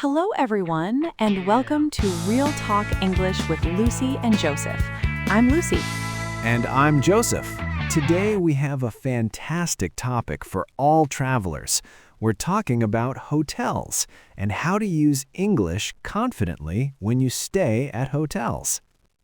Hello, everyone, and welcome to Real Talk English with Lucy and Joseph. I'm Lucy. And I'm Joseph. Today we have a fantastic topic for all travelers. We're talking about hotels and how to use English confidently when you stay at hotels.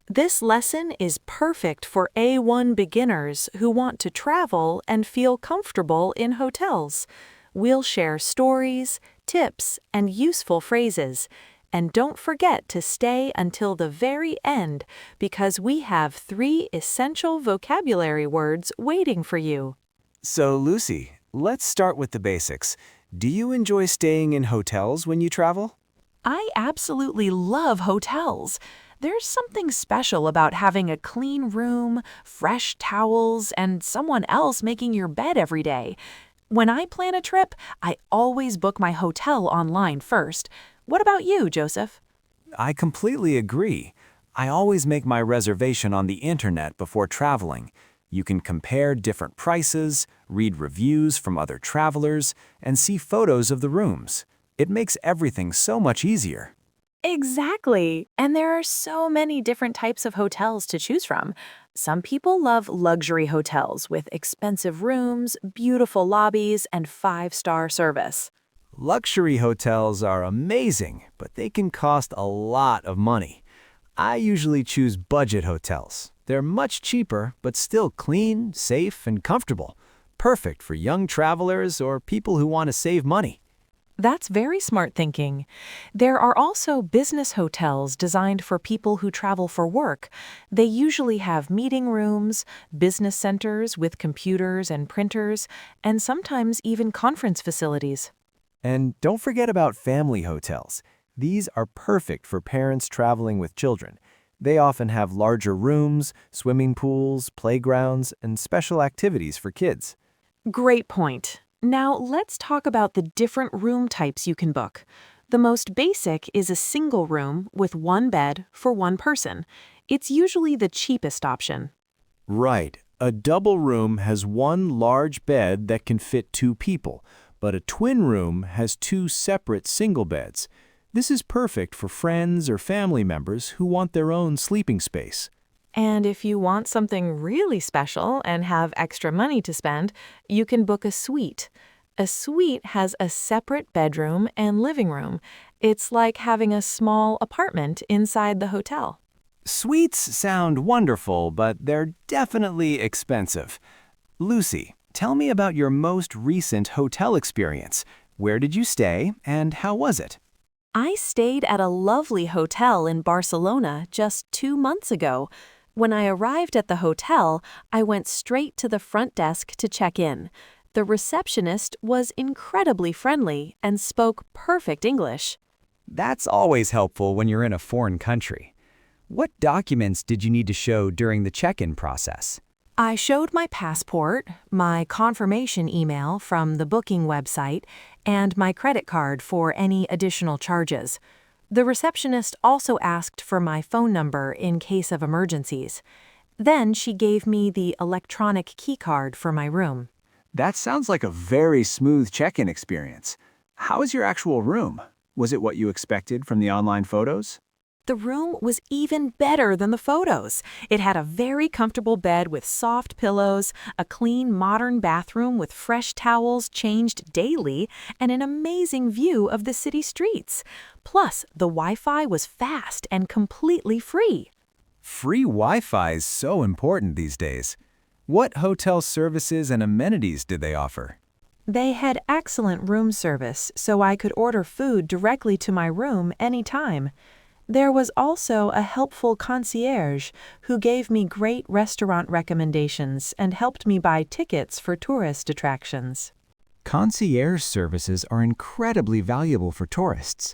This lesson is perfect for A1 beginners who want to travel and feel comfortable in hotels. We'll share stories, tips, and useful phrases. And don't forget to stay until the very end because we have 3 essential vocabulary words waiting for you. So, Lucy, let's start with the basics. Do you enjoy staying in hotels when you travel? I absolutely love hotels. There's something special about having a clean room, fresh towels, and someone else making your bed every day. When I plan a trip, I always book my hotel online first. What about you, Joseph? I completely agree. I always make my reservation on the internet before traveling. You can compare different prices, read reviews from other travelers, and see photos of the rooms. It makes everything so much easier. Exactly. And there are so many different types of hotels to choose from. Some people love luxury hotels with expensive rooms, beautiful lobbies, and 5-star service. Luxury hotels are amazing, but they can cost a lot of money. I usually choose budget hotels. They're much cheaper, but still clean, safe, and comfortable. Perfect for young travelers or people who want to save money. That's very smart thinking. There are also business hotels designed for people who travel for work. They usually have meeting rooms, business centers with computers and printers, and sometimes even conference facilities. And don't forget about family hotels. These are perfect for parents traveling with children. They often have larger rooms, swimming pools, playgrounds, and special activities for kids. Great point. Now let's talk about the different room types you can book. The most basic is a single room with one bed for one person. It's usually the cheapest option. Right. A double room has one large bed that can fit 2 people, but a twin room has 2 separate single beds. This is perfect for friends or family members who want their own sleeping space. And if you want something really special and have extra money to spend, you can book a suite. A suite has a separate bedroom and living room. It's like having a small apartment inside the hotel. Suites sound wonderful, but they're definitely expensive. Lucy, tell me about your most recent hotel experience. Where did you stay and how was it? I stayed at a lovely hotel in Barcelona just 2 months ago. When I arrived at the hotel, I went straight to the front desk to check in. The receptionist was incredibly friendly and spoke perfect English. That's always helpful when you're in a foreign country. What documents did you need to show during the check-in process? I showed my passport, my confirmation email from the booking website, and my credit card for any additional charges. The receptionist also asked for my phone number in case of emergencies. Then she gave me the electronic key card for my room. That sounds like a very smooth check-in experience. How is your actual room? Was it what you expected from the online photos? The room was even better than the photos. It had a very comfortable bed with soft pillows, a clean modern bathroom with fresh towels changed daily, and an amazing view of the city streets. Plus, the Wi-Fi was fast and completely free. Free Wi-Fi is so important these days. What hotel services and amenities did they offer? They had excellent room service, so I could order food directly to my room anytime. There was also a helpful concierge who gave me great restaurant recommendations and helped me buy tickets for tourist attractions. Concierge services are incredibly valuable for tourists.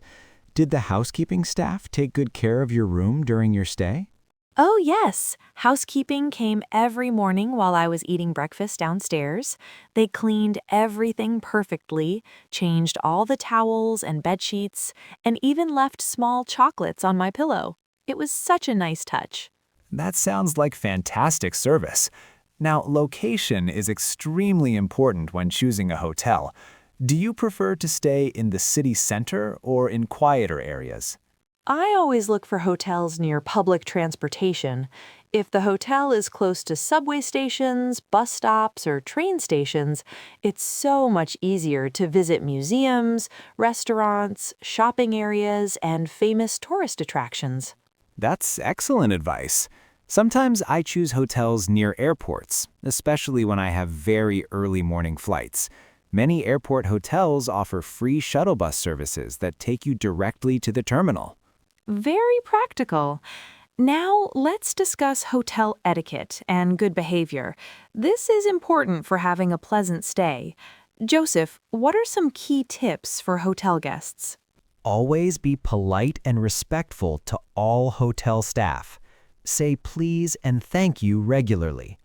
Did the housekeeping staff take good care of your room during your stay? Oh, yes. Housekeeping came every morning while I was eating breakfast downstairs. They cleaned everything perfectly, changed all the towels and bed sheets, and even left small chocolates on my pillow. It was such a nice touch. That sounds like fantastic service. Now, location is extremely important when choosing a hotel. Do you prefer to stay in the city center or in quieter areas? I always look for hotels near public transportation. If the hotel is close to subway stations, bus stops, or train stations, it's so much easier to visit museums, restaurants, shopping areas, and famous tourist attractions. That's excellent advice. Sometimes I choose hotels near airports, especially when I have very early morning flights. Many airport hotels offer free shuttle bus services that take you directly to the terminal. Very practical. Now, let's discuss hotel etiquette and good behavior. This is important for having a pleasant stay. Joseph, what are some key tips for hotel guests? Always be polite and respectful to all hotel staff. Say please and thank you regularly.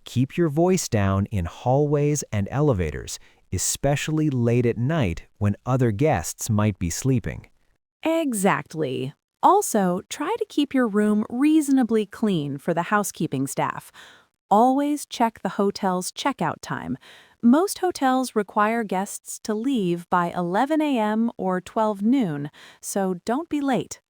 Keep your voice down in hallways and elevators, especially late at night when other guests might be sleeping. Exactly. Also, try to keep your room reasonably clean for the housekeeping staff. Always check the hotel's checkout time. Most hotels require guests to leave by 11 a.m. or 12 noon, so don't be late.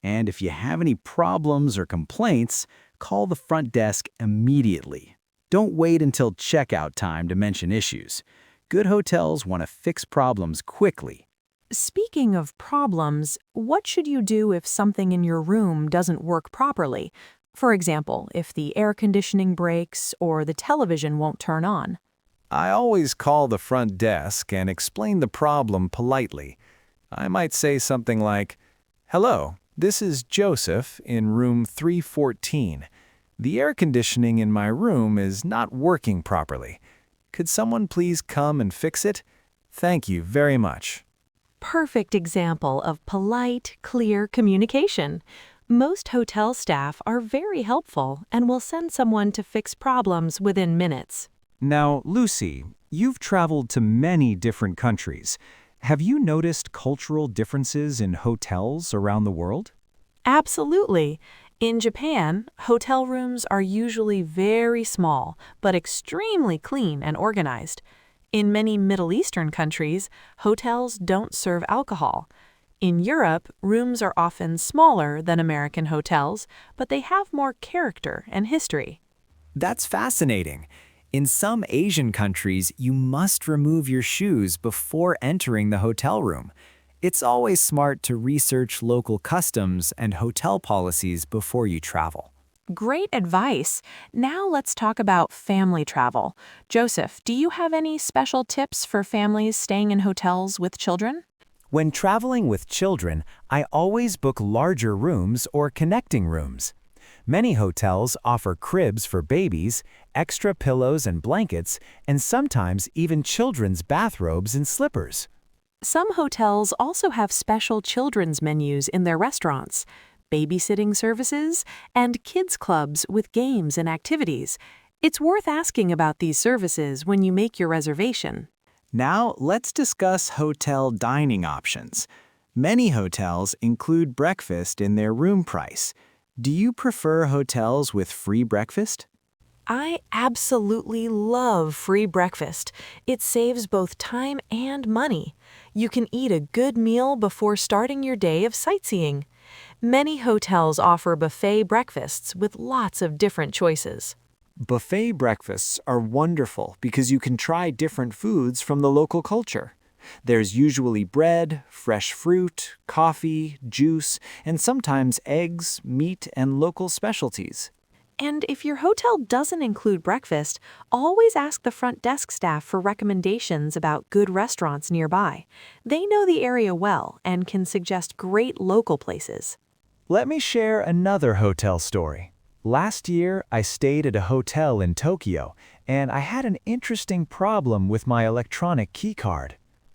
And if you have any problems or complaints, call the front desk immediately. Don't wait until checkout time to mention issues. Good hotels want to fix problems quickly. Speaking of problems, what should you do if something in your room doesn't work properly? For example, if the air conditioning breaks or the television won't turn on. I always call the front desk and explain the problem politely. I might say something like, "Hello, this is Joseph in room 314. The air conditioning in my room is not working properly. Could someone please come and fix it? Thank you very much." Perfect example of polite, clear communication. Most hotel staff are very helpful and will send someone to fix problems within minutes. Now, Lucy, you've traveled to many different countries. Have you noticed cultural differences in hotels around the world? Absolutely. In Japan, hotel rooms are usually very small, but extremely clean and organized. In many Middle Eastern countries, hotels don't serve alcohol. In Europe, rooms are often smaller than American hotels, but they have more character and history. That's fascinating. In some Asian countries, you must remove your shoes before entering the hotel room. It's always smart to research local customs and hotel policies before you travel. Great advice. Now let's talk about family travel. Joseph, do you have any special tips for families staying in hotels with children? When traveling with children, I always book larger rooms or connecting rooms. Many hotels offer cribs for babies, extra pillows and blankets, and sometimes even children's bathrobes and slippers. Some hotels also have special children's menus in their restaurants, babysitting services, and kids clubs with games and activities. It's worth asking about these services when you make your reservation. Now, let's discuss hotel dining options. Many hotels include breakfast in their room price. Do you prefer hotels with free breakfast? I absolutely love free breakfast. It saves both time and money. You can eat a good meal before starting your day of sightseeing. Many hotels offer buffet breakfasts with lots of different choices. Buffet breakfasts are wonderful because you can try different foods from the local culture. There's usually bread, fresh fruit, coffee, juice, and sometimes eggs, meat, and local specialties. And if your hotel doesn't include breakfast, always ask the front desk staff for recommendations about good restaurants nearby. They know the area well and can suggest great local places. Let me share another hotel story. Last year, I stayed at a hotel in Tokyo, and I had an interesting problem with my electronic keycard.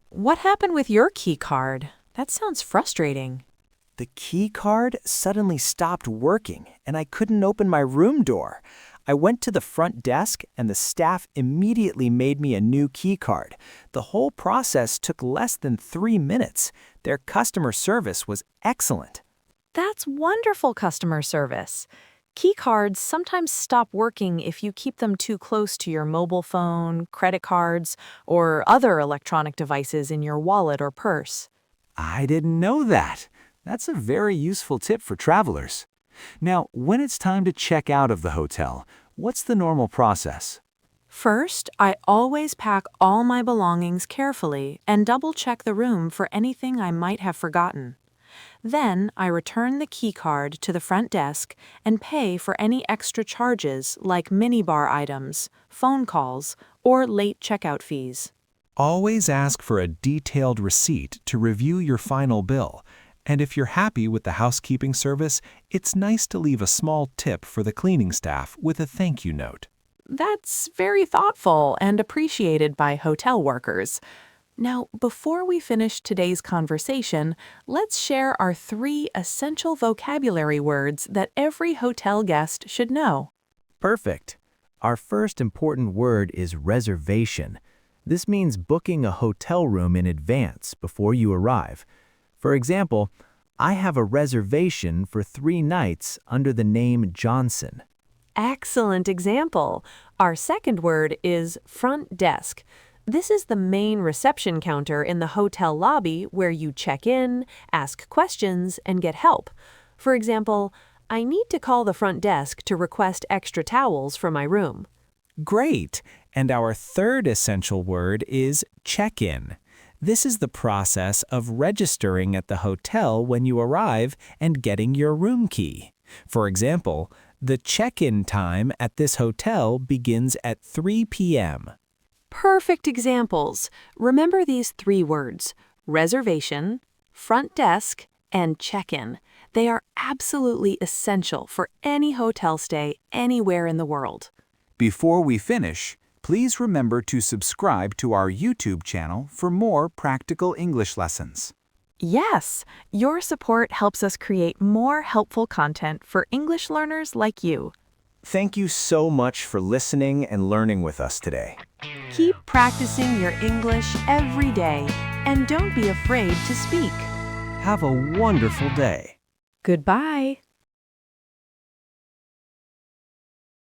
What happened with your key card? That sounds frustrating. The key card suddenly stopped working, and I couldn't open my room door. I went to the front desk, and the staff immediately made me a new key card. The whole process took less than 3 minutes. Their customer service was excellent. That's wonderful customer service. Key cards sometimes stop working if you keep them too close to your mobile phone, credit cards, or other electronic devices in your wallet or purse. I didn't know that. That's a very useful tip for travelers. Now, when it's time to check out of the hotel, what's the normal process? First, I always pack all my belongings carefully and double-check the room for anything I might have forgotten. Then, I return the key card to the front desk and pay for any extra charges like minibar items, phone calls, or late checkout fees. Always ask for a detailed receipt to review your final bill. And if you're happy with the housekeeping service, it's nice to leave a small tip for the cleaning staff with a thank you note. That's very thoughtful and appreciated by hotel workers. Now, before we finish today's conversation, let's share our 3 essential vocabulary words that every hotel guest should know. Perfect. Our first important word is reservation. This means booking a hotel room in advance before you arrive. For example, I have a reservation for 3 nights under the name Johnson. Excellent example. Our second word is front desk. This is the main reception counter in the hotel lobby where you check in, ask questions, and get help. For example, I need to call the front desk to request extra towels for my room. Great! And our third essential word is check-in. This is the process of registering at the hotel when you arrive and getting your room key. For example, the check-in time at this hotel begins at 3 p.m. Perfect examples. Remember these 3 words: reservation, front desk, and check-in. They are absolutely essential for any hotel stay anywhere in the world. Before we finish, please remember to subscribe to our YouTube channel for more practical English lessons. Yes, your support helps us create more helpful content for English learners like you. Thank you so much for listening and learning with us today. Keep practicing your English every day, and don't be afraid to speak. Have a wonderful day. Goodbye.